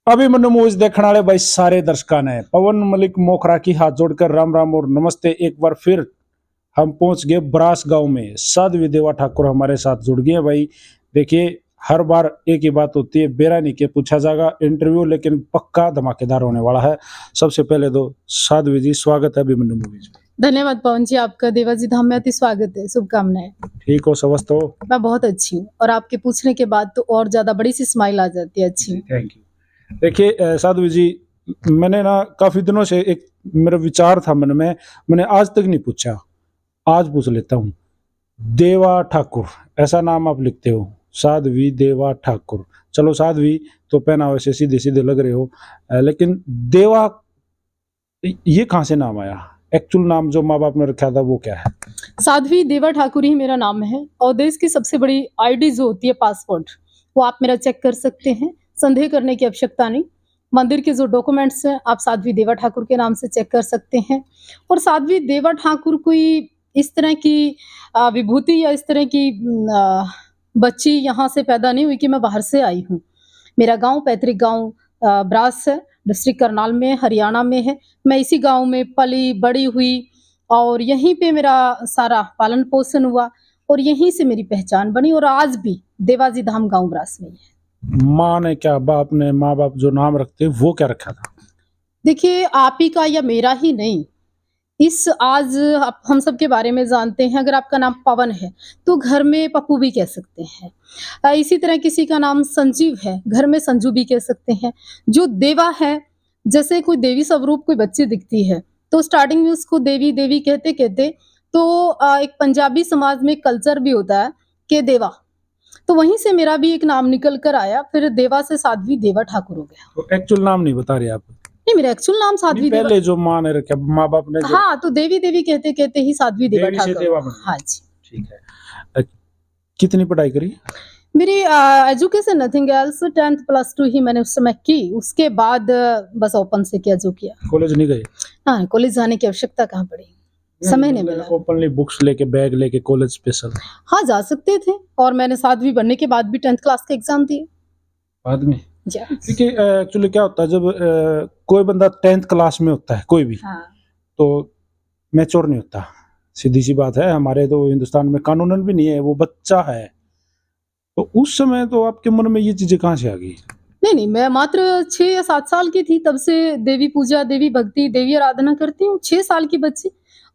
Abhimanyu movies देखने वाले भाई सारे दर्शकों ने पवन मलिक मोखरा की हाथ जोड़कर राम राम और नमस्ते। एक बार फिर हम पहुंच गए ब्रास गांव में। साध्वी देवा ठाकुर हमारे साथ जुड़ गए भाई। देखिए, हर बार एक ही बात होती है, बेरानी के पूछा जाएगा इंटरव्यू, लेकिन पक्का धमाकेदार होने वाला है। सबसे पहले तो साध्वी जी, स्वागत है अभिमन्यु मूवीज में। धन्यवाद पवन जी, आपका देवाजी धाम में अति स्वागत है, शुभकामनाएं। ठीक हो, स्वस्थ हो? मैं बहुत अच्छी हूँ और आपके पूछने के बाद तो और ज्यादा बड़ी सी स्माइल आ जाती है। अच्छी हूँ। Thank you. देखिए साध्वी जी, मैंने ना काफी दिनों से एक मेरा विचार था मन में, मैंने आज तक नहीं पूछा, आज पूछ लेता हूँ। देवा ठाकुर ऐसा नाम आप लिखते हो, साध्वी देवा ठाकुर। चलो साध्वी तो पहनावे से सीधे सीधे लग रहे हो, लेकिन देवा ये कहाँ से नाम आया? एक्चुअल नाम जो माँ बाप ने रखा था वो क्या है? साध्वी देवा ठाकुर ही मेरा नाम है और देश की सबसे बड़ी आईडी जो होती है पासपोर्ट, वो आप मेरा चेक कर सकते हैं। संदेह करने की आवश्यकता नहीं। मंदिर के जो डॉक्यूमेंट्स हैं आप साध्वी देवा ठाकुर के नाम से चेक कर सकते हैं। और साध्वी देवा ठाकुर कोई इस तरह की विभूति या इस तरह की बच्ची यहाँ से पैदा नहीं हुई कि मैं बाहर से आई हूँ। मेरा गांव, पैतृक गांव ब्रास है, डिस्ट्रिक्ट करनाल में, हरियाणा में है। मैं इसी गांव में पली बड़ी हुई और यहीं पे मेरा सारा पालन पोषण हुआ और यहीं से मेरी पहचान बनी और आज भी देवाजी धाम गांव ब्रास में है। माँ ने क्या, बाप ने, माँ बाप जो नाम रखते हैं वो क्या रखा था? देखिए, आप ही का या मेरा ही नहीं, इस आज हम सब के बारे में जानते हैं। अगर आपका नाम पवन है तो घर में पप्पू भी कह सकते हैं। इसी तरह किसी का नाम संजीव है, घर में संजू भी कह सकते हैं। जो देवा है, जैसे कोई देवी स्वरूप कोई बच्ची दिखती है तो स्टार्टिंग में उसको देवी देवी कहते कहते तो एक पंजाबी समाज में कल्चर भी होता है कि देवा, तो वहीं से मेरा भी एक नाम निकल कर आया। फिर देवा से साध्वी देवा ठाकुर हो गया। तो एक्चुअल नाम नहीं बता रहे आप? नहीं, मेरा एक्चुअल नाम साध्वी देवा। पहले जो माँ ने रखा, माँ बाप ने जो... हाँ, तो देवी देवी कहते कहते ही साध्वी देवा देवी से देवा ठाकुर। बन। हाँ जी। ठीक है। कितनी पढ़ाई करी? मेरी एजुकेशन नथिंग एल्स, 10th +2 ही मैंने उस समय की। उसके बाद बस ओपन से किया जो किया। कॉलेज नहीं गए? हाँ, कॉलेज जाने की आवश्यकता कहाँ पड़ी, समय नहीं मिला। ओपनली बुक्स लेके, बैग लेके कॉलेज स्पेशल? हाँ, जा सकते थे और मैंने साध्वी बनने के बाद भी 10th क्लास का एग्जाम दिए बाद में। yes। देखिए एक्चुअली क्या होता है, जब कोई बंदा 10th क्लास में होता है, कोई भी, हाँ। तो मैच्योर नहीं होता। सीधी सी बात है, हमारे तो हिंदुस्तान में कानूनन भी नहीं है, वो बच्चा है। तो उस समय तो आपके मन में ये चीजें कहाँ से आ गई? नहीं, मैं मात्र 6 या 7 साल की थी, तब से देवी पूजा, देवी भक्ति, देवी आराधना करती हूँ। 6 साल की बच्ची।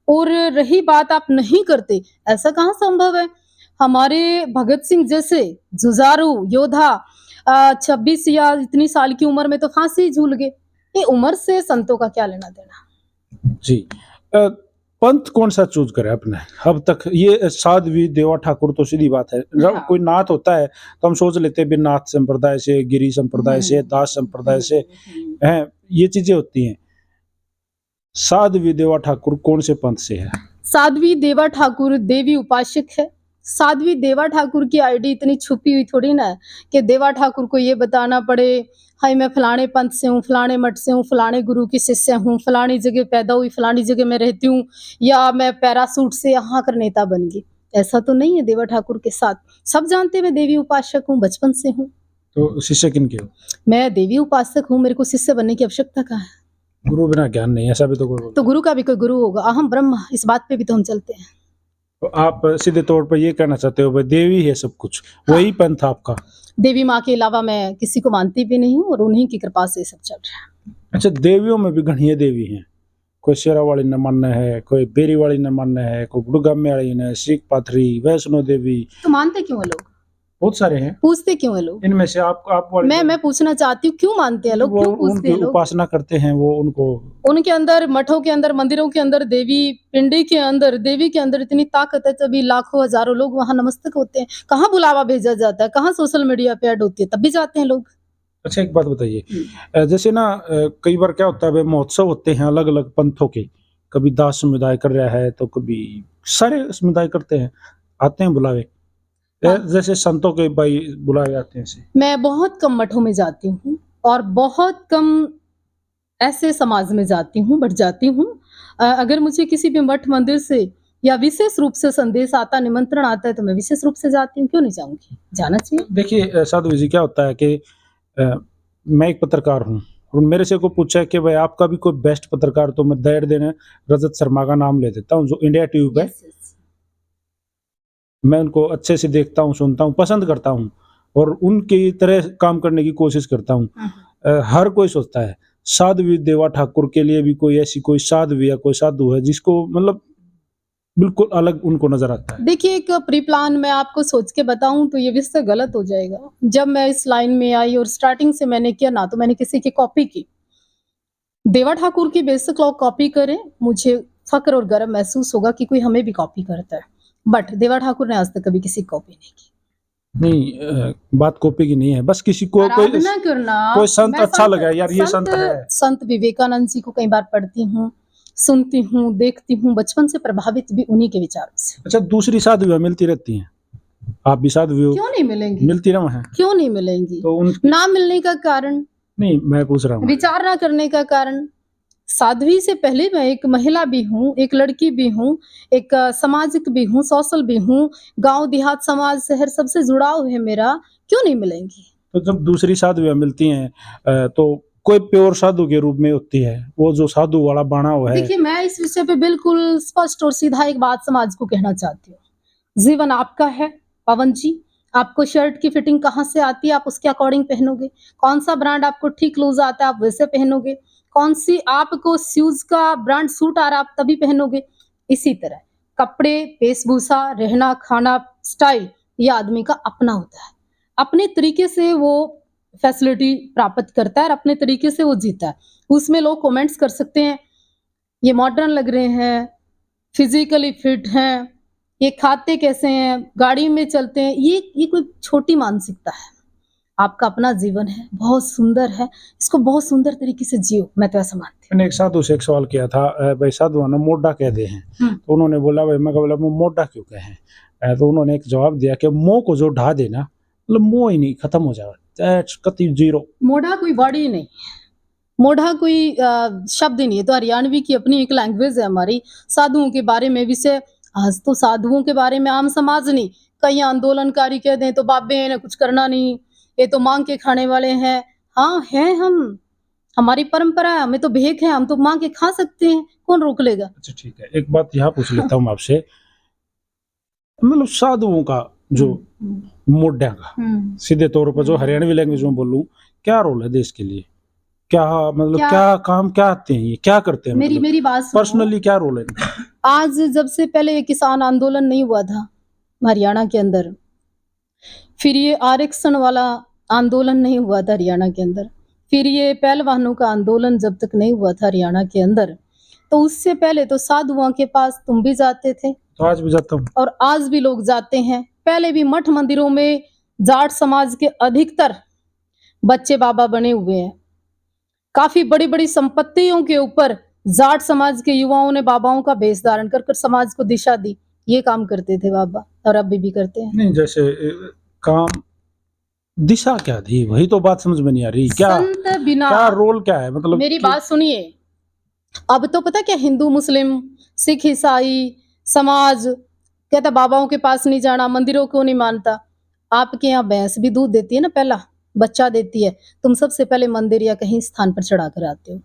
और रही बात आप नहीं करते, ऐसा कहाँ संभव है? हमारे भगत सिंह जैसे जुझारू योद्धा 26 या इतनी साल की उम्र में तो फांसी झूल गए। ये उम्र से संतों का क्या लेना देना। जी। पंथ कौन सा चूज करे आपने अब तक? ये साध्वी देवा ठाकुर तो सीधी बात है। जब हाँ। कोई नाथ होता है तो हम सोच लेते हैं नाथ संप्रदाय से, गिरी संप्रदाय से, दास संप्रदाय से हैं, ये चीजें होती हैं। साध्वी देवा ठाकुर कौन से पंथ से है? साध्वी देवा ठाकुर देवी उपासक है। साध्वी देवा ठाकुर की आईडी इतनी छुपी हुई थोड़ी ना है कि देवा ठाकुर को ये बताना पड़े, हाय मैं फलाने पंथ से हूँ, फलाने मठ से हूँ, फलाने गुरु की शिष्य हूँ, फलानी जगह पैदा हुई, फलानी जगह में रहती हूँ, या मैं पैरासूट से यहाँ कर नेता बन गई। ऐसा तो नहीं है देवा ठाकुर के साथ। सब जानते मैं देवी उपासक हूँ, बचपन से हूँ। तो शिष्य किनके हो? मैं देवी उपासक हूँ, मेरे को शिष्य बनने की आवश्यकता कहाँ है? गुरु बिना ज्ञान नहीं, ऐसा भी तो कोई? तो गुरु का भी कोई गुरु होगा, अहम ब्रह्म, इस बात पे भी तो हम चलते हैं। तो आप सीधे तौर पर ये कहना चाहते हो भाई देवी है सब कुछ? हाँ। वही पंथ आपका? देवी माँ के अलावा मैं किसी को मानती भी नहीं हूँ और उन्हीं की कृपा से सब चल रहा है। अच्छा, देवियों में भी घनी देवी हैं। कोई शेरा वाली न मानना है, कोई बेरी वाली न मानना है, कोई गुड़गामे वाली न, सिख पाथरी, वैष्णो देवी। तो मानते क्यों है लोग? बहुत सारे हैं। पूछते क्यों है लोग? इनमें से आप वाली मैं पूछना चाहती हूँ, क्यों मानते हैं लोग, क्यों पूछते हैं लोग? उपासना करते हैं वो, उनको उनके अंदर, मठों के अंदर, मंदिरों के अंदर, देवी पिंडी के अंदर, देवी के अंदर इतनी ताकत है, तभी लाखों हजारों लोग वहां नमस्तक होते हैं। कहाँ बुलावा भेजा जाता है, कहाँ सोशल मीडिया पे ऐड होती है, तब भी जाते हैं लोग। अच्छा, एक बात बताइए, जैसे ना कई बार क्या होता है, महोत्सव होते हैं अलग अलग पंथों के, कभी दास समुदाय कर रहा है तो कभी सारे समुदाय करते हैं, आते हैं बुलावे। हाँ। जैसे संतों के भाई बुलाए जाते हैं। मैं बहुत कम मठों में जाती हूँ और बहुत कम ऐसे समाज में जाती हूँ, बट जाती हूँ। अगर मुझे किसी भी मठ मंदिर से या विशेष रूप से संदेश आता, निमंत्रण आता है तो मैं विशेष रूप से जाती हूँ। क्यों नहीं जाऊंगी, जाना चाहिए। देखिए साधु जी, क्या होता है कि मैं एक पत्रकार हूँ और मेरे से को पूछा है कि भाई आपका भी कोई बेस्ट पत्रकार, तो मैं दायर देने रजत शर्मा का नाम ले देता हूँ जो इंडिया टीवी पे। यस यस मैं उनको अच्छे से देखता हूँ, सुनता हूँ, पसंद करता हूँ और उनकी तरह काम करने की कोशिश करता हूँ। हर कोई सोचता है साध्वी देवा ठाकुर के लिए भी कोई ऐसी कोई साध्वी या कोई साधु है जिसको मतलब बिल्कुल अलग उनको नजर आता है। देखिए, एक प्री प्लान मैं आपको सोच के बताऊं तो ये विषय गलत हो जाएगा। जब मैं इस लाइन में आई और स्टार्टिंग से मैंने किया ना, तो मैंने किसी की कॉपी की। देवा ठाकुर की बेशक लोग कॉपी करें, मुझे फक्र और गर्व महसूस होगा कि कोई हमें भी कॉपी करता है, बट देवा ठाकुर ने आज तक कभी किसी कॉपी नहीं की। नहीं, बात कॉपी की नहीं है, बस किसी को कोई आराधना करना, कोई संत मैं अच्छा लगा यार, ये संत है। संत विवेकानंद जी को कई बार पढ़ती हूँ, सुनती हूँ, देखती हूँ, बचपन से प्रभावित भी उन्हीं के विचारों से। अच्छा, दूसरी साधुएं मिलती रहती हैं, आप भी साधु हो, क्यों नहीं मिलेंगी? मिलती रहो हैं, क्यों नहीं मिलेंगी? तो उन ना मिलने का कारण, नहीं मैं पूछ रहा हूँ। विचार ना करने का कारण, साध्वी से पहले मैं एक महिला भी हूँ, एक लड़की भी हूँ, एक सामाजिक भी हूँ, सोशल भी हूँ, गांव देहात समाज शहर सबसे जुड़ाव है मेरा। क्यों नहीं मिलेंगी? तो जब दूसरी साधुएं मिलती हैं तो कोई प्योर साधु के रूप में होती है, वो जो साधु वाला बाणा हुआ है। देखिए, मैं इस विषय पे बिल्कुल स्पष्ट और सीधा एक बात समाज को कहना चाहती हूँ। जीवन आपका है पवन जी, आपको शर्ट की फिटिंग कहाँ से आती है, आप उसके अकॉर्डिंग पहनोगे। कौन सा ब्रांड आपको ठीक लूज आता है, आप वैसे पहनोगे। कौन सी आपको शूज का ब्रांड सूट आ रहा है, आप तभी पहनोगे। इसी तरह कपड़े, वेशभूषा, रहना, खाना, स्टाइल, ये आदमी का अपना होता है। अपने तरीके से वो फैसिलिटी प्राप्त करता है और अपने तरीके से वो जीता है। उसमें लोग कमेंट्स कर सकते हैं, ये मॉडर्न लग रहे हैं, फिजिकली फिट हैं, ये खाते कैसे हैं, गाड़ी में चलते हैं। ये कोई छोटी मानसिकता है। आपका अपना जीवन है, बहुत सुंदर है, इसको बहुत सुंदर तरीके से जियो, मैं तो ऐसा मानती मैंने एक साधु से एक सवाल किया था, भाई साधु ना मोटा कह दे हैं, हूँ। तो उन्होंने बोला भाई, मैं बोला वो मोटा क्यों कहें, तो उन्होंने एक जवाब दिया कि मोह को जो ढा देना, मतलब मोह ही नहीं, खत्म हो जाए, दैट्स कति जीरो। मोढ़ा कोई वर्ड ही नहीं, मोढ़ा कोई शब्द ही नहीं है। तो हरियाणवी की अपनी एक लैंग्वेज है हमारी। साधुओं के बारे में विषय, आज तो साधुओं के बारे में आम समाज नहीं, कई आंदोलनकारी कह दें तो बाबे हैं, इन्हें कुछ करना नहीं, ये तो मांग के खाने वाले हैं। हाँ हैं हम, हमारी परंपरा है, हमें तो भेक है, हम तो मांग के खा सकते हैं, कौन रोक लेगा? अच्छा ठीक है, एक बात यहाँ पूछ लेता हूँ आपसे, मतलब साधुओं का जो मोढ़ा का सीधे तौर पर जो हरियाणवी लैंग्वेज में बोलूं, क्या रोल है देश के लिए, क्या मतलब क्या काम, क्या आते हैं, ये क्या करते हैं, मेरी बात सुनो। पर्सनली क्या रोल है इनका? आज जब से पहले ये किसान आंदोलन नहीं हुआ था हरियाणा के अंदर, फिर ये आरक्षण वाला आंदोलन नहीं हुआ था हरियाणा के अंदर, फिर ये पहलवानों का आंदोलन जब तक नहीं हुआ था हरियाणा के अंदर, तो उससे पहले तो साधुओं के पास तुम भी जाते थे, तो आज भी जाता हूँ, और आज भी लोग जाते हैं। पहले भी मठ मंदिरों में जाट समाज के अधिकतर बच्चे बाबा बने हुए हैं। काफी बड़ी बड़ी संपत्तियों के ऊपर जाट समाज के युवाओं ने बाबाओं का वेश धारण कर समाज को दिशा दी। ये काम करते थे बाबा, और अभी भी करते हैं। नहीं जैसे काम दिशा क्या दी, वही तो बात समझ में नहीं आ रही। क्या संत बिना, क्या रोल क्या है, मतलब मेरी बात सुनिए। अब तो पता क्या, हिंदू मुस्लिम सिख ईसाई समाज कहता बाबाओं के पास नहीं जाना, मंदिरों को नहीं मानता। आपके यहाँ भैंस भी दूध देती है ना, पहला बच्चा देती है, तुम सबसे पहले मंदिर या कहीं स्थान पर चढ़ा कर आते हो।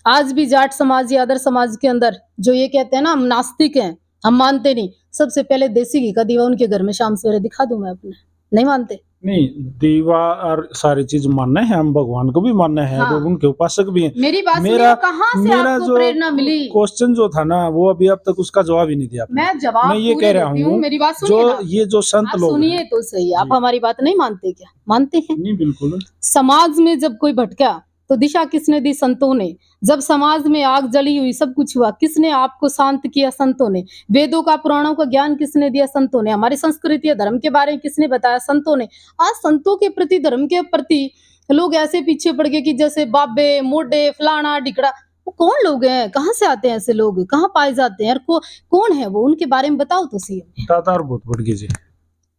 आज भी जाट समाज या अदर समाज के अंदर जो ये कहते हैं ना हम नास्तिक हैं, हम मानते नहीं, सबसे पहले देसी घी का दीवा उनके घर में शाम सवेरे दिखा दूं मैं अपने, नहीं मानते। नहीं, दीवा और सारी चीज मानना है, हम भगवान को भी मानना है, हाँ। तो उनके उपासक भी हैं। मेरी बात मेरा कहाँ से मेरा आपको जो प्रेरणा मिली? क्वेश्चन जो था ना, वो अभी अब तक उसका जवाब ही नहीं दिया आपने। मैं जवाब मैं ये पूरे कह रहा देती हूँ, हूँ, मेरी बात सुनिए जो ना। ये जो संत आप लोग सुनिए हैं, तो सही, आप जी। हमारी बात नहीं मानते क्या? मानते हैं। नहीं बिल्कुल। समाज में जब कोई भटका तो दिशा किसने दी? संतों ने। जब समाज में आग जली हुई, सब कुछ हुआ, किसने आपको शांत किया? संतों ने। वेदों का पुराणों का ज्ञान किसने दिया? संतों ने। हमारी संस्कृति या धर्म के बारे में किसने बताया? संतों ने। आज संतों के प्रति, धर्म के प्रति लोग ऐसे पीछे पड़ गए कि जैसे बाबे मोडे फलाना ढिकड़ा। वो कौन लोग हैं? कहाँ से आते हैं ऐसे लोग? कहाँ पाए जाते हैं? कौन है वो? उनके बारे में बताओ तो सही। तातार बहुत बढ़ गई जी।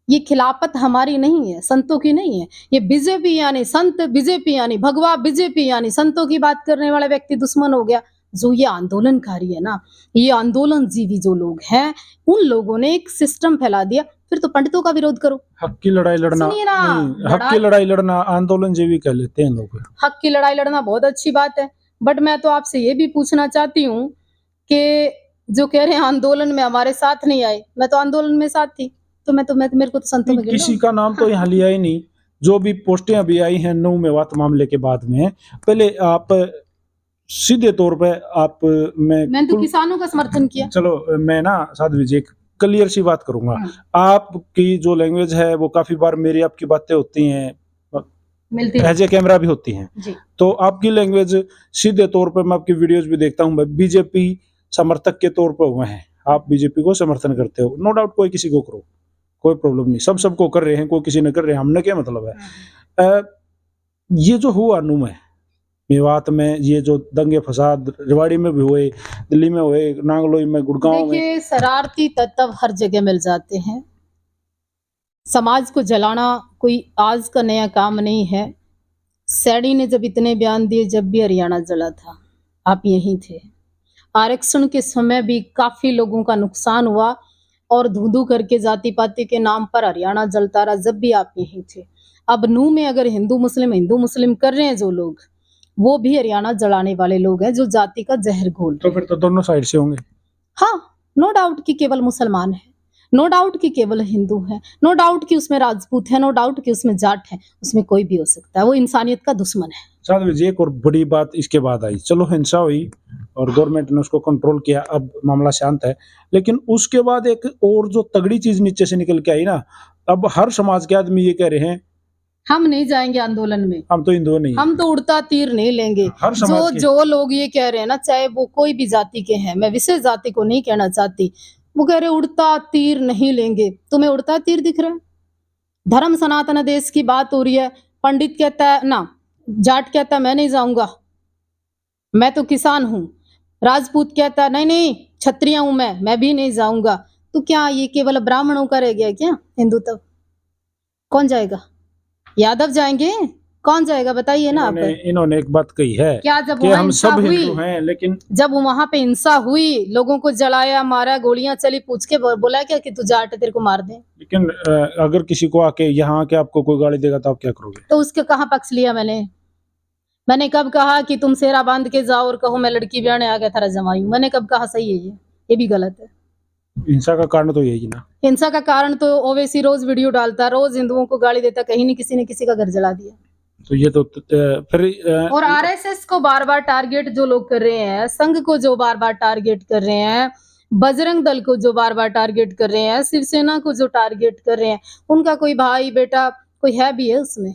ये खिलाफत हमारी नहीं है, संतों की नहीं है। ये बीजेपी यानी संत, बीजेपी यानी भगवा, बीजेपी यानी संतों की बात करने वाला व्यक्ति दुश्मन हो गया। जो ये आंदोलनकारी है ना, ये आंदोलन जीवी जो लोग हैं, उन लोगों ने एक सिस्टम फैला दिया। फिर तो पंडितों का विरोध करो। हक की लड़ाई लड़ना सुनिए ना, नहीं, हक की लड़ाई लड़ना आंदोलन जीवी कह लेते हैं लोग। हक की लड़ाई लड़ना बहुत अच्छी बात है, बट मैं तो आपसे ये भी पूछना चाहती हूँ कि जो कह रहे हैं आंदोलन में हमारे साथ नहीं आए, मैं तो आंदोलन में साथ थी, तो मेरे को तो संतों में गिन लो। किसी का नाम तो यहाँ लिया ही नहीं। जो भी पोस्टें अभी आई हैं 9 मेवात मामले के बाद में, पहले आप सीधे तौर पे आप मैंने तो किसानों का समर्थन किया। चलो मैं ना साधवी जी एक क्लियर सी बात करूंगा। आपकी जो लैंग्वेज है वो काफी बार मेरी आपकी बातें होती हैं, मिलती एज ए कैमरा भी होती हैं, जी। तो आपकी लैंग्वेज सीधे तौर पे मैं आपकी वीडियोस भी देखता हूँ, बीजेपी समर्थक के तौर पर हुए हैं, आप बीजेपी को समर्थन करते हो, नो डाउट, कोई किसी को करो, कोई प्रॉब्लम नहीं, सब सबको कर रहे हैं, कोई किसी ने कर रहे हैं, हमने क्या मतलब है। ये जो हुआ नू में मेवात में, ये जो दंगे फसाद रेवाड़ी में भी हुए, दिल्ली में हुए, नांगलोई में, गुड़गांव में, देखिए शरारती तत्व हर जगह मिल जाते हैं। समाज को जलाना कोई आज का नया काम नहीं है। सैनी ने जब इतने बयान दिए, जब भी हरियाणा जला था, आप यहीं थे। आरक्षण के समय भी काफी लोगों का नुकसान हुआ और धू-धू करके जाति पाति के नाम पर हरियाणा जलता रहा, जब भी आप यहीं थे। अब नू में अगर हिंदू मुस्लिम कर रहे हैं जो लोग, वो भी हरियाणा जलाने वाले लोग हैं, जो जाति का जहर घोल तो फिर तो दोनों साइड से होंगे। हाँ, नो डाउट कि केवल मुसलमान है, नो डाउट कि केवल हिंदू है, नो डाउट कि उसमें राजपूत है, नो डाउट कि उसमें जाट है, उसमें कोई भी हो सकता है, वो इंसानियत का दुश्मन है। साधवी जी एक और बड़ी बात इसके बाद आई, चलो हिंसा हुई और गवर्नमेंट ने उसको कंट्रोल किया, अब मामला शांत है, लेकिन उसके बाद एक और जो तगड़ी चीज नीचे से निकल के आई ना, अब हर समाज के आदमी ये कह रहे हैं हम नहीं जाएंगे आंदोलन में, हम तो हिंदू नहीं, हम तो उड़ता तीर नहीं लेंगे। हर समाज के जो लोग ये कह रहे हैं ना, चाहे वो कोई भी जाति के हैं, मैं विशेष जाति को नहीं कहना चाहती, वो कह रहे उड़ता तीर नहीं लेंगे। तुम्हें उड़ता तीर दिख रहा है? धर्म सनातन देश की बात हो रही है, पंडित कहता है ना, जाट कहता है मैं नहीं जाऊंगा, मैं तो किसान हूं, राजपूत कहता है नहीं नहीं क्षत्रिय हूं मैं भी नहीं जाऊंगा। तो क्या ये केवल ब्राह्मणों का रह गया क्या हिंदुत्व? कौन जाएगा? यादव जाएंगे? कौन जाएगा बताइए ना आप। इन्होंने एक बात कही है क्या जब कि वहां हम हिंसा सब हुई, हिंदू हैं, लेकिन जब वहां पे हिंसा हुई, लोगों को जलाया मारा, गोलियां चली, पूछ के बोला क्या कि तू जाट है तेरे को मार दे? लेकिन अगर किसी को आके यहाँ आके आपको कोई गाली देगा तो आप क्या करोगे? तो उसके कहाँ पक्ष लिया मैंने कब कहा कि तुम सेरा बांध के जाओ और कहो मैं लड़की ब्याने आ गया था जमाई? मैंने कब कहा? सही है ये भी गलत है। हिंसा का कारण तो यही ना, हिंसा का कारण तो ओवैसी रोज वीडियो डालता, रोज हिंदुओं को गाली देता, कहीं नहीं किसी ने किसी का घर जला दिया। तो ये तो फिर और आरएसएस को बार बार टारगेट जो लोग कर रहे हैं, संघ को जो बार बार टारगेट कर रहे हैं, बजरंग दल को जो बार बार टारगेट कर रहे हैं, शिवसेना को जो टारगेट कर रहे हैं, उनका कोई भाई बेटा कोई है भी है उसमें?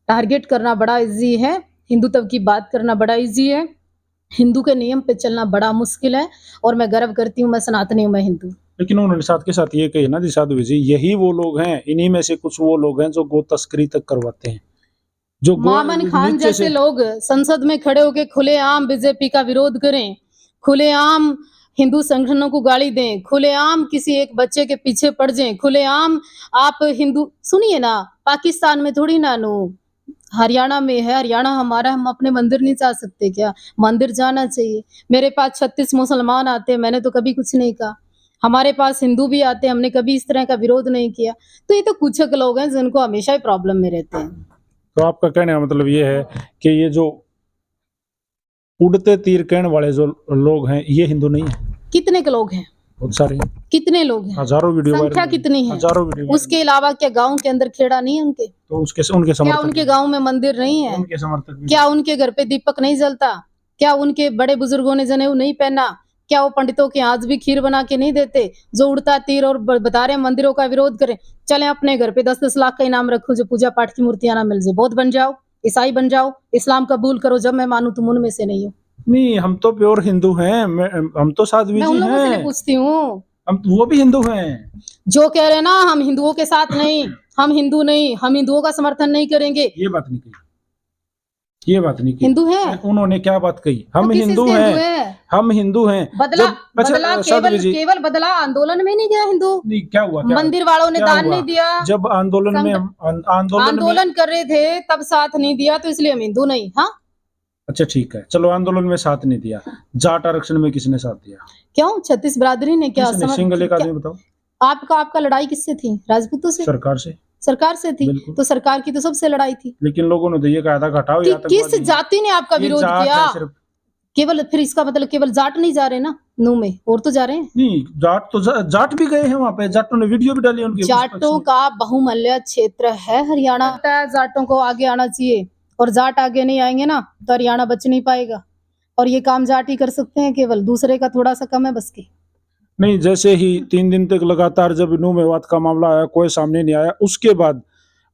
टारगेट करना बड़ा इजी है, हिंदुत्व की बात करना बड़ा इजी है, हिंदू के नियम पे चलना बड़ा मुश्किल है। और मैं गर्व करती हूँ, मैं सनातनी हूँ, मैं हिंदू। लेकिन उन्होंने साथ के साथ ये कही ना जी साधु जी, यही वो लोग हैं, इन्हीं में से कुछ वो लोग हैं जो गो तस्करी तक करवाते हैं, जो मामन खान जैसे लोग संसद में खड़े होकर खुलेआम बीजेपी का विरोध करें, खुलेआम हिंदू संगठनों को गाली दें, खुलेआम किसी एक बच्चे के पीछे पड़ जाएं, खुलेआम आप हिंदू, सुनिए ना, पाकिस्तान में थोड़ी ना नो, हरियाणा में है, हरियाणा हमारा, हम अपने मंदिर नहीं जा सकते क्या? मंदिर जाना चाहिए। मेरे पास 36 मुसलमान आते हैं, मैंने तो कभी कुछ नहीं कहा। हमारे पास हिंदू भी आते हैं, हमने कभी इस तरह का विरोध नहीं किया। तो ये तो कुछ लोग हैं जिनको हमेशा ही प्रॉब्लम में रहते हैं। तो आपका कहने का मतलब ये है कि ये जो उड़ते तीर कहने वाले जो लोग हैं ये हिंदू नहीं है? कितने के लोग हैं? बहुत सारे, कितने लोग हैं? हजारों वीडियो, संख्या कितनी है? हजारों वीडियो। उसके अलावा क्या गांव के अंदर खेड़ा नहीं है उनके? तो उनके समर्थक, क्या उनके गांव में मंदिर नहीं है? उनके समर्थक, क्या उनके घर पे दीपक नहीं जलता? क्या उनके बड़े बुजुर्गों ने जनेऊ नहीं पहना? क्या वो पंडितों के आज भी खीर बना के नहीं देते? जो उड़ता तीर और बता रहे मंदिरों का विरोध करें, चले अपने घर पे 10-10 लाख का इनाम रखो, जो पूजा पाठ की मूर्तियां ना मिल जाए, बौद्ध बन जाओ, ईसाई बन जाओ, इस्लाम कबूल करो, जब मैं मानू तुम उनमें से नहीं हो। नहीं, हम तो प्योर हिंदू हैं, हम तो साध्वी जी हैं। मैं उन लोगों से पूछती हूँ, हम वो भी हिंदू हैं जो कह रहे हैं ना हम हिंदुओं के साथ नहीं, हम हिंदू नहीं, हम हिंदुओं का समर्थन नहीं करेंगे, ये बात नहीं कही, ये बात नहीं की। हिंदू है? उन्होंने क्या बात कही? हम तो हिंदू हैं, हम हिंदू हैं। बदला केवल आंदोलन में नहीं गया हिंदू? नहीं, क्या हुआ? मंदिर वालों ने दान नहीं दिया? जब आंदोलन में आंदोलन कर रहे थे तब साथ नहीं दिया, तो इसलिए हम हिंदू नहीं? हाँ, अच्छा ठीक है, चलो आंदोलन में साथ नहीं दिया, जाट आरक्षण में किसने साथ दिया? क्यों? 36 बिरादरी ने क्या? सिंगल एक आदमी बताओ। आपका लड़ाई किससे थी? राजपूतों से? सरकार से। सरकार से थी। बिल्कुल। तो सरकार की तो सबसे लड़ाई थी लेकिन लोगों ने तो ये कहा था घटाओ कि ये किस आतंकवादी जाति ने आपका ये विरोध जाट किया? है सिर्फ। केवल फिर इसका मतलब केवल जाट नहीं जा रहे ना नू में, और तो जा रहे हैं। नहीं, जाट तो जाट भी गए हैं वहां पे, जाटों ने वीडियो भी डाली है उनके उस पक्ष जाटों में। का बहुमूल्य क्षेत्र है हरियाणा। जाटों को आगे आना चाहिए, और जाट आगे नहीं आएंगे ना तो हरियाणा बच नहीं पाएगा। और ये काम जाट ही कर सकते हैं, केवल दूसरे का थोड़ा सा कम है बस की। नहीं, जैसे ही 3 दिन तक लगातार जब नू मेवात का मामला आया, कोई सामने नहीं आया, उसके बाद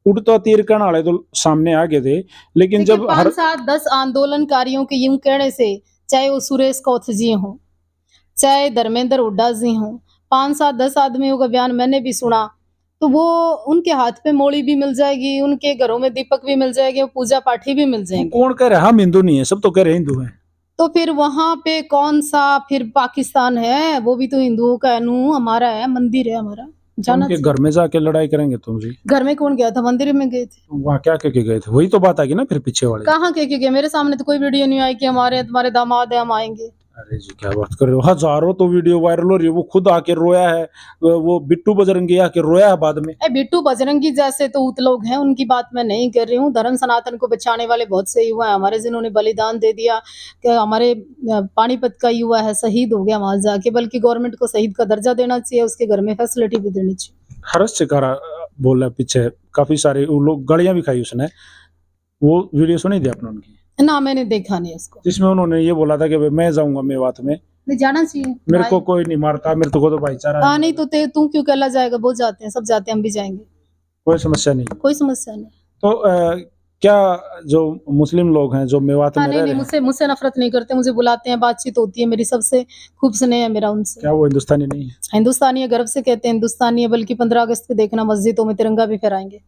उड़ता तीर कण वाले तो सामने आ गए थे, लेकिन देखिए जब 5, 7, 10 आंदोलनकारियों के यूं कहने से, चाहे वो सुरेश कौथ जी हों, चाहे धर्मेंद्र हुड्डा जी हों, 5, 7, 10 आदमियों का बयान मैंने भी सुना, तो वो उनके हाथ पे मोड़ी भी मिल जाएगी, उनके घरों में दीपक भी मिल जाएंगे, पूजा पाठी भी मिल जाएंगे। कौन कह रहा है हम हिंदू नहीं है? सब तो कह रहे हैं हिंदू हैं। तो फिर वहां पे कौन सा फिर पाकिस्तान है? वो भी तो हिंदुओं का है, नू हमारा है, मंदिर है हमारा, जाना उनके चाहिए। घर में जाके लड़ाई करेंगे तुम जी? घर में कौन गया था? मंदिर में गए थे। वहां क्या कह के गए थे? वही तो बात आ गई ना फिर पीछे वाले। कहाँ के गए? मेरे सामने तो कोई वीडियो नहीं आई कि हमारे तुम्हारे दामाद है हम आएंगे। अरे जी क्या बात कर रहे हो? हजारों तो वीडियो वायरल हो रही है, वो खुद आके रोया है, वो बिट्टू बजरंगी आके रोया है बाद में। बिट्टू बजरंगी जैसे तो उत लोग हैं, उनकी बात मैं नहीं कर रही हूँ। धर्म सनातन को बचाने वाले बहुत से युवा हैं हमारे, जिन्होंने बलिदान दे दिया। कि हमारे पानीपत का युवा है, शहीद हो गया वहां जाके, बल्कि गवर्नमेंट को शहीद का दर्जा देना चाहिए, उसके घर में फैसिलिटी भी देनी चाहिए। हर्ष चिकारा बोल रहा है पीछे, काफी सारे वो लोग गालियां भी खाई उसने। वो वीडियो सुनी थी आपने उनकी? ना मैंने देखा नहीं उसको। जिसमें उन्होंने ये बोला था कि भाई मैं जाऊंगा मेवात में, नहीं जाना चाहिए, मेरे को कोई नहीं मारता, मेरे को तो भाईचारा हाँ है, नहीं तो तू क्यों कहला जाएगा? वो जाते हैं, सब जाते हैं, हम भी जाएंगे, कोई समस्या नहीं। कोई समस्या नहीं। तो क्या जो मुस्लिम लोग हैं जो मेवात हाँ में नहीं रह नहीं, रहे हैं, मुझसे नफरत नहीं करते, मुझे बुलाते हैं, बातचीत होती है मेरी, सबसे खूब स्नेह है मेरा उनसे। क्या वो हिंदुस्तानी नहीं है? हिंदुस्तानी है, गर्व से कहते हैं हिंदुस्तानी है, बल्कि 15 अगस्त पे देखना मस्जिदों में तिरंगा भी फहराएंगे।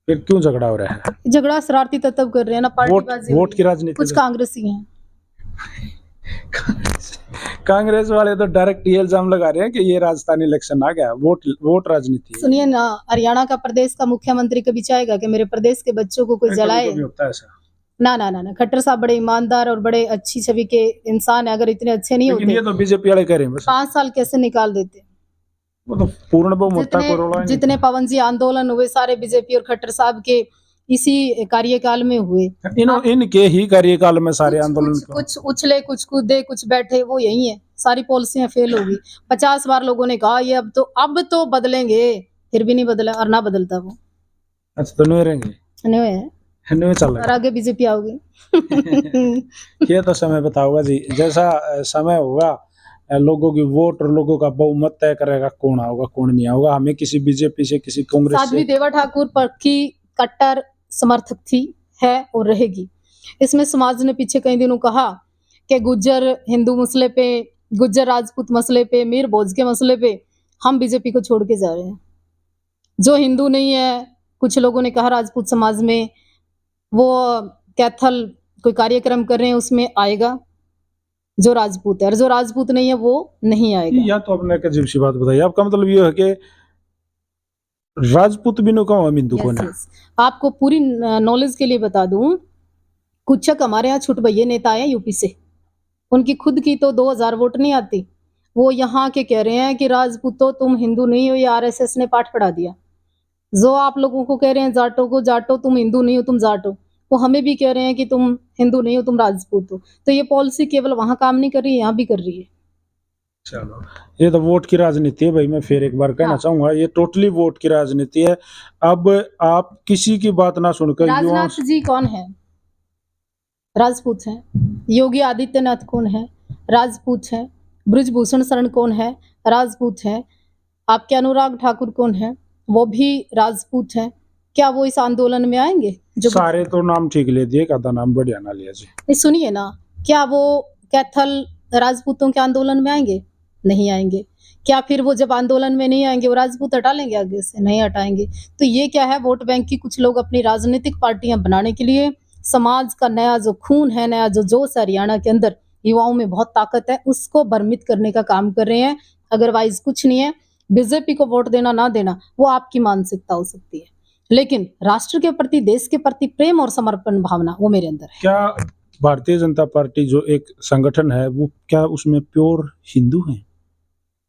फिर क्यों झगड़ा हो रहा है? झगड़ा शरारती तत्व कर रहे हैं ना, पार्टीबाजी हो वोट रही की है। राजनीति कुछ कांग्रेसी हैं। कांग्रेस वाले तो डायरेक्ट ये इल्जाम लगा रहे हैं कि ये राजस्थानी इलेक्शन आ गया, वोट राजनीति है। सुनिए ना, हरियाणा का प्रदेश का मुख्यमंत्री कभी चाहेगा कि मेरे प्रदेश के बच्चों को कोई जलाए? कभी होता है ऐसा? ना ना ना ना, खट्टर साहब बड़े ईमानदार और बड़े अच्छी छवि के इंसान है। अगर इतने अच्छे नहीं लेकिन ये होते तो बीजेपी वाले कह रहे हैं बस। 5 साल कैसे निकाल देते? वो तो पूर्ण बहुमत था, कोई रोला ही नहीं। जितने पवन जी आंदोलन हुए सारे बीजेपी और खट्टर साहब के इसी कार्यकाल में हुए। इनके ही कार्यकाल में सारे आंदोलन कुछ उछले, कुछ कूदे, कुछ बैठे, वो यही है। सारी पॉलिसियां फेल होगी। 50 बार लोगों ने कहा ये अब तो बदलेंगे, फिर भी नहीं बदला, और ना बदलता वो। अच्छा तो नहीं रहेंगे, नहीं है, नहीं चल रहा और आगे बीजेपी आओगी। ये तो समय बताओगा जी, जैसा समय होगा लोगों की वोट और लोगों का बहुमत तय करेगा कौन आओगा कौन नहीं आओगा। हमें किसी बीजेपी से, किसी कांग्रेस साध्वी से। देवा ठाकुर पर की कट्टर समर्थक थी, है और रहेगी। इसमें समाज ने पीछे कई दिनों कहा कि गुज्जर हिंदू मसले पे, गुज्जर राजपूत मसले पे, मीर भोज के मसले पे हम बीजेपी को छोड़ के जा रहे हैं। जो हिंदू नहीं है, कुछ लोगों ने कहा राजपूत समाज में, वो कैथल कोई कार्यक्रम कर रहे हैं उसमें आएगा जो राजपूत है, और जो राजपूत नहीं है वो नहीं आएगा। या तो आपने एक अजीब सी बात बताई। आपका मतलब ये है कि राजपूत भी कहो हम हिंदू को ना। आपको पूरी नॉलेज के लिए बता दूं, कुछ हमारे यहाँ छुटभैये नेता आए यूपी से, उनकी खुद की तो 2000 वोट नहीं आती। वो यहाँ के कह रहे हैं कि राजपूतों तुम हिंदू नहीं हो, ये आरएसएस ने पाठ पढ़ा दिया। जो आप लोगों को कह रहे हैं जाटों को, जाटो तुम हिंदू नहीं हो तुम जाट हो, वो हमें भी कह रहे हैं कि तुम हिंदू नहीं हो तुम राजपूत हो। तो ये पॉलिसी केवल वहां काम नहीं कर रही है, यहाँ भी कर रही है। चलो, ये तो वोट की राजनीति है भाई। मैं फिर एक बार कहना चाहूंगा, ये टोटली वोट की राजनीति है। अब आप किसी की बात ना सुनकर राजनाथ जी कौन है? राजपूत हैं। योगी आदित्यनाथ कौन है? राजपूत है। ब्रजभूषण शरण कौन है? राजपूत है। आपके अनुराग ठाकुर कौन है? वो भी राजपूत है। क्या वो इस आंदोलन में आएंगे? जो सारे तो नाम ठीक ले दिए, का नाम बढ़िया ना लिया जी। सुनिए ना, क्या वो कैथल राजपूतों के आंदोलन में आएंगे? नहीं आएंगे। क्या फिर वो जब आंदोलन में नहीं आएंगे वो राजपूत हटा लेंगे आगे से? नहीं हटाएंगे। तो ये क्या है, वोट बैंक की कुछ लोग अपनी राजनीतिक पार्टियां बनाने के लिए समाज का नया जो खून है, नया जो जोश हरियाणा के अंदर, युवाओं में बहुत ताकत है, उसको भ्रमित करने का काम कर रहे हैं। अदरवाइज कुछ नहीं है। बीजेपी को वोट देना ना देना वो आपकी मानसिकता हो सकती है, लेकिन राष्ट्र के प्रति, देश के प्रति प्रेम और समर्पण भावना वो मेरे अंदर है। क्या भारतीय जनता पार्टी जो एक संगठन है, वो क्या उसमें प्योर हिंदू है?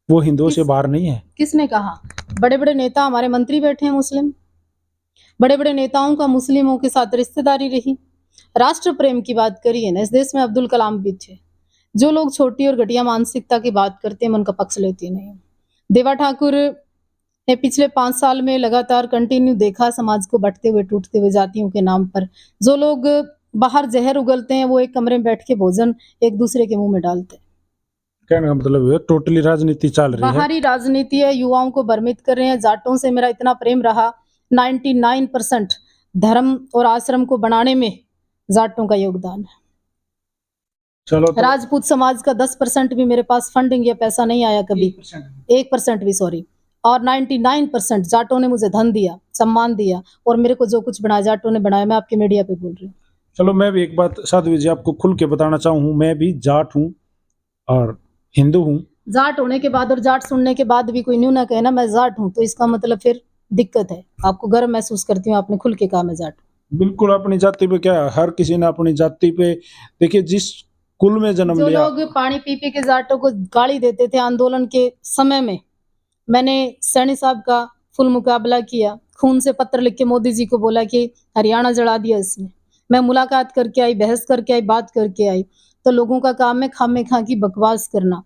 वो हिंदुओं से किस- बाहर नहीं है। किसने कहा? बड़े बड़े नेता हमारे मंत्री बैठे हैं मुस्लिम, बड़े बड़े नेताओं का मुस्लिमों के साथ रिश्तेदारी रही। राष्ट्र प्रेम की बात करिए ना, इस देश में अब्दुल कलाम भी थे। जो लोग छोटी और घटिया मानसिकता की बात करते हैं मैं उनका पक्ष लेती नहीं हूँ। देवा ठाकुर ने पिछले 5 साल में लगातार कंटिन्यू देखा समाज को बंटते हुए टूटते हुए जातियों के नाम पर। जो लोग बाहर जहर उगलते हैं वो एक कमरे में बैठ के भोजन एक दूसरे के मुंह में डालते हैं। कहने का मतलब है टोटली राजनीति चल रही है। बाहरी राजनीति है, युवाओं को भ्रमित कर रहे हैं। जाटों से मेरा इतना प्रेम रहा, 99% धर्म और आश्रम को बनाने में जाटों का योगदान है। चलो तो राजपूत समाज का 10% भी मेरे पास फंडिंग या पैसा नहीं आया कभी, 1% भी, सॉरी। और 99% जाटों ने मुझे धन दिया, सम्मान दिया, और मेरे को जो कुछ बनाया जाटों ने बनाया। मैं आपके मीडिया पे बोल रही हूँ। चलो मैं भी एक बात साध्वी जी आपको खुल के बताना चाहूँ, मैं भी जाट हूँ और हिंदू हूँ। जाट होने के बाद और जाट सुनने के बाद भी कोई न्यू ना कहे ना मैं जाट हूँ, तो इसका मतलब फिर दिक्कत है। आपको गर्व महसूस करती हूँ, आपने खुल के कहा मैं जाट हूँ। बिल्कुल अपनी जाति पे क्या है, हर किसी ने अपनी जाति पे, देखिए जिस कुल में जन्म जो लिया। लोग पानी पी पी के जाटों को गाली देते थे आंदोलन के समय में, मैंने सैनी साहब का फुल मुकाबला किया। खून से पत्र लिख के मोदी जी को बोला कि हरियाणा जला दिया इसने। मैं मुलाकात करके आई, बहस करके आई, बात करके आई। तो लोगों का काम है खामे खा की बकवास करना।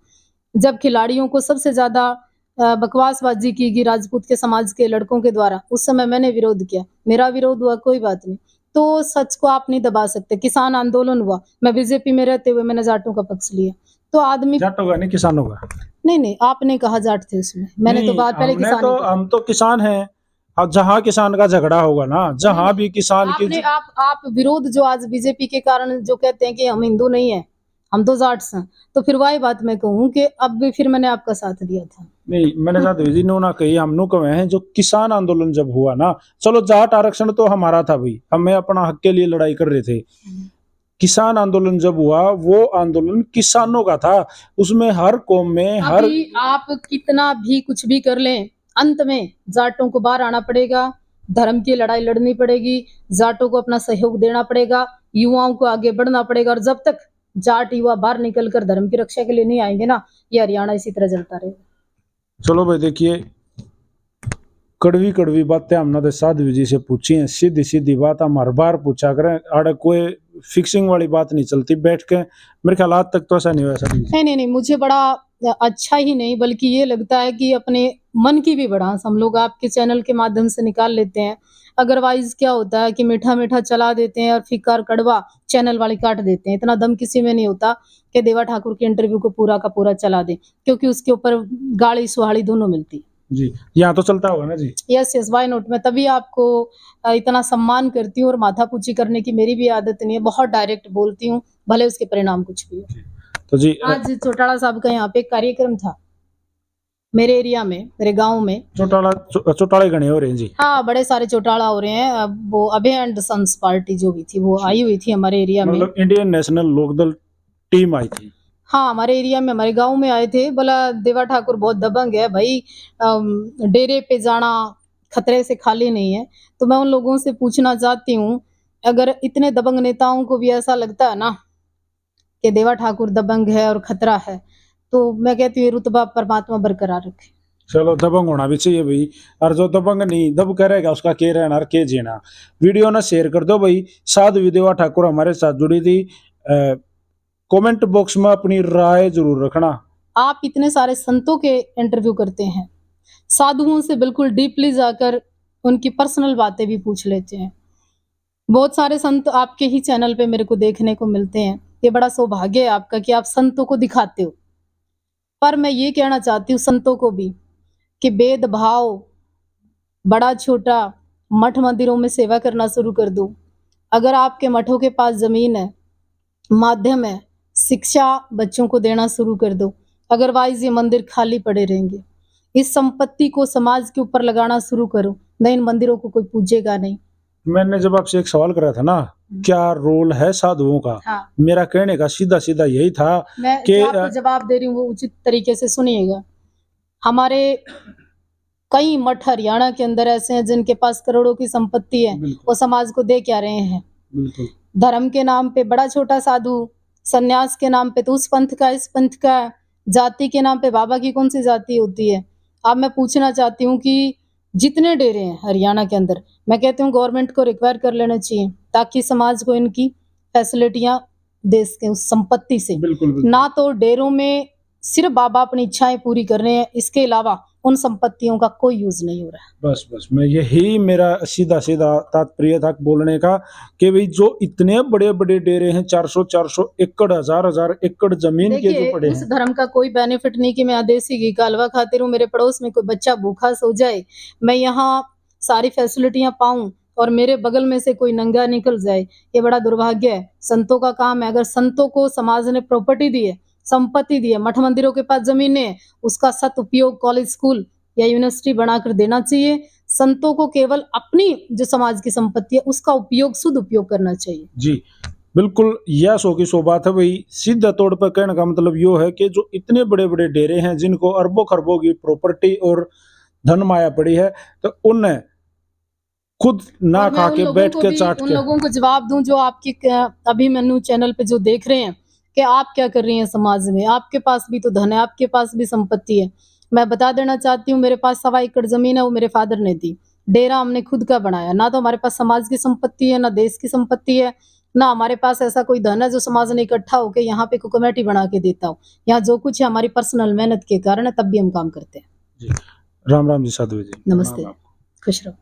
जब खिलाड़ियों को सबसे ज्यादा बकवासबाजी की गई राजपूत के समाज के लड़कों के द्वारा, उस समय मैंने विरोध किया। मेरा विरोध हुआ, कोई बात नहीं, तो सच को आप नहीं दबा सकते। किसान आंदोलन हुआ, मैं बीजेपी में रहते हुए मैंने जाटों का पक्ष लिया। तो आदमी जाटों का नहीं, किसानों का। नहीं, आपने कहा जाट थे उसमें, मैंने तो नहीं, बात पहले हमने किसान तो, ही कहा। हम तो किसान हैं। अब जहाँ किसान का झगड़ा होगा ना, जहाँ भी किसान की आप विरोध जो आज बीजेपी के कारण जो कहते हैं कि हम हिंदू नहीं है, हम तो जाट्स हैं, तो फिर वही बात मैं कहूँ कि अब भी फिर मैंने आपका साथ दिया था। नहीं, मैंने साध्वी जी नो ना कही, हम नो कहे हैं। जो किसान आंदोलन जब हुआ ना, चलो जाट आरक्षण तो हमारा था भाई, हमें अपना हक के लिए लड़ाई कर रहे थे। किसान आंदोलन जब हुआ, वो आंदोलन किसानों का था। उसमें हर कौम में हर अभी आप कितना भी कुछ भी कर लें, अंत में जाटों को बाहर आना पड़ेगा, धर्म की लड़ाई लड़नी पड़ेगी, जाटों को अपना सहयोग देना पड़ेगा, युवाओं को आगे बढ़ना पड़ेगा। और जब तक जाट युवा बाहर निकलकर धर्म की रक्षा के लिए नहीं आएंगे ना, ये हरियाणा इसी तरह चलता रहेगा। चलो भाई देखिए, कड़वी कड़वी बातें हमने तो साध्वी जी से पूछी हैं, सीधी सीधी बात हम हर बार पूछा करें, आड़े कोई फिक्सिंग वाली बात नहीं चलती बैठ के। मेरे ख्याल आज तक तो ऐसा नहीं हुआ साध्वी जी। नहीं, मुझे बड़ा अच्छा ही नहीं बल्कि ये लगता है कि अपने मन की भी भड़ास हम लोग आपके चैनल के माध्यम से निकाल लेते हैं। अदरवाइज क्या होता है कि मीठा मीठा चला देते हैं और फिक्का और कड़वा चैनल वाले काट देते हैं। इतना दम किसी में नहीं होता कि देवा ठाकुर के इंटरव्यू को पूरा का पूरा चला दे, क्योंकि उसके ऊपर गाली सुहाड़ी दोनों मिलती है। जी, यहाँ तो चलता होगा ना जी। Yes, why not. मैं तभी आपको इतना सम्मान करती हूँ, और माथापूची करने की मेरी भी आदत नहीं है। बहुत डायरेक्ट बोलती हूँ, भले उसके परिणाम कुछ भी हो। तो जी आज चौटाला साहब का यहाँ पे एक कार्यक्रम था मेरे एरिया में, मेरे गांव में। चौटाले गणे हो रहे हैं जी। हाँ, बड़े सारे चौटाला हो रहे हैं। अब वो अभय एंड सन्स पार्टी जो भी थी वो आई हुई थी हमारे एरिया में। मतलब इंडियन नेशनल लोकदल टीम आई थी। हाँ, हमारे एरिया में, हमारे गांव में आए थे। बोला देवा ठाकुर बहुत दबंग है भाई, डेरे पे जाना खतरे से खाली नहीं है। तो मैं उन लोगों से पूछना चाहती हूँ, अगर इतने दबंग नेताओं को भी ऐसा लगता है ना कि देवा ठाकुर दबंग है और खतरा है, तो मैं कहती हूँ ये रुतबा परमात्मा बरकरार रखे। चलो दबंग होना भी चाहिए भाई, और जो दबंग नहीं दब करेगा उसका के रहना और के जीना। वीडियो ना शेयर कर दो भाई। साध्वी देवा ठाकुर हमारे साथ जुड़ी थी। कमेंट बॉक्स में अपनी राय जरूर रखना। आप इतने सारे संतों के इंटरव्यू करते हैं, साधुओं से बिल्कुल डीपली जाकर उनकी पर्सनल बातें भी पूछ लेते हैं। बहुत सारे संत आपके ही चैनल पे मेरे को देखने को मिलते हैं। ये बड़ा सौभाग्य है आपका कि आप संतों को दिखाते हो। पर मैं ये कहना चाहती हूँ संतों को भी कि भेदभाव, बड़ा छोटा, मठ मंदिरों में सेवा करना शुरू कर दो। अगर आपके मठों के पास जमीन है, माध्यम है, शिक्षा बच्चों को देना शुरू कर दो। अदरवाइज ये मंदिर खाली पड़े रहेंगे। इस संपत्ति को समाज के ऊपर लगाना शुरू करो, नहीं इन मंदिरों को कोई पूजेगा नहीं। मैंने जब आपसे एक सवाल करा था ना, क्या रोल है साधुओं का, हाँ, मेरा कहने का सीधा सीधा यही था मैं कि जो आपको जवाब दे रही हूँ वो उचित तरीके से सुनिएगा। हमारे कई मठ हरियाणा के अंदर ऐसे हैं जिनके पास करोड़ों की संपत्ति है, वो समाज को दे क्या रहे हैं? बिल्कुल। धर्म के नाम पे बड़ा छोटा साधु, सन्यास के नाम पे तो उस पंथ का, इस पंथ का, जाति के नाम पे बाबा की कौन सी जाति होती है। अब मैं पूछना चाहती हूँ कि जितने डेरे हैं हरियाणा के अंदर, मैं कहती हूँ गवर्नमेंट को रिक्वायर कर लेना चाहिए ताकि समाज को इनकी फैसिलिटियां दे सके उस संपत्ति से। बिल्कुल बिल्कुल। ना तो डेरों में सिर्फ बाबा अपनी इच्छाएं पूरी कर रहे हैं, इसके अलावा उन संपत्तियों का कोई यूज नहीं हो रहा है। बस बस मैं यही मेरा सीधा सीधा तात्पर्य था बोलने का कि भाई जो इतने बड़े बड़े डेरे हैं 400 एकड़, हजार एकड़ जमीन के जो देखिए पड़े उस हैं। धर्म का कोई बेनिफिट नहीं कि मैं देसी घी का हलवा खाती रहूं, मेरे पड़ोस में कोई बच्चा भूखा सो जाए, मैं यहाँ सारी फैसिलिटियां पाऊं और मेरे बगल में से कोई नंगा निकल जाए, ये बड़ा दुर्भाग्य है। संतों का काम है, अगर संतों को समाज ने प्रॉपर्टी दी है, संपत्ति दी है, मठ मंदिरों के पास जमीनें हैं, उसका सदुपयोग कॉलेज, स्कूल या यूनिवर्सिटी बनाकर देना चाहिए। संतों को केवल अपनी जो समाज की संपत्ति है उसका उपयोग, शुद्ध उपयोग करना चाहिए। जी बिल्कुल, यह 100 की 100 बात है भाई। सीधा तौर पर कहने का मतलब यो है कि जो इतने बड़े बड़े डेरे हैं जिनको अरबों खरबों की प्रॉपर्टी और धन माया पड़ी है, तो उन्हें खुद ना और मैं खा उन के लोगों बैठ को के भी चाट उन के। लोगों को जवाब दूं जो आपकी अभिमन्यु चैनल पे जो देख रहे हैं कि आप क्या कर रही हैं समाज में, आपके पास भी तो धन है, आपके पास भी संपत्ति है। मैं बता देना चाहती हूँ, मेरे पास 1.25 एकड़ जमीन है, वो मेरे फादर ने दी। डेरा हमने खुद का बनाया, ना तो हमारे पास समाज की संपत्ति है, ना देश की संपत्ति है, ना हमारे पास ऐसा कोई धन है जो समाज ने इकट्ठा होकर यहाँ पे कोई कमेटी बना के देता हो। यहाँ जो कुछ है हमारी पर्सनल मेहनत के कारण है, तब भी हम काम करते हैं। जी राम राम जी साधु जी, नमस्ते, प्रणाम आपको। खुश रहो।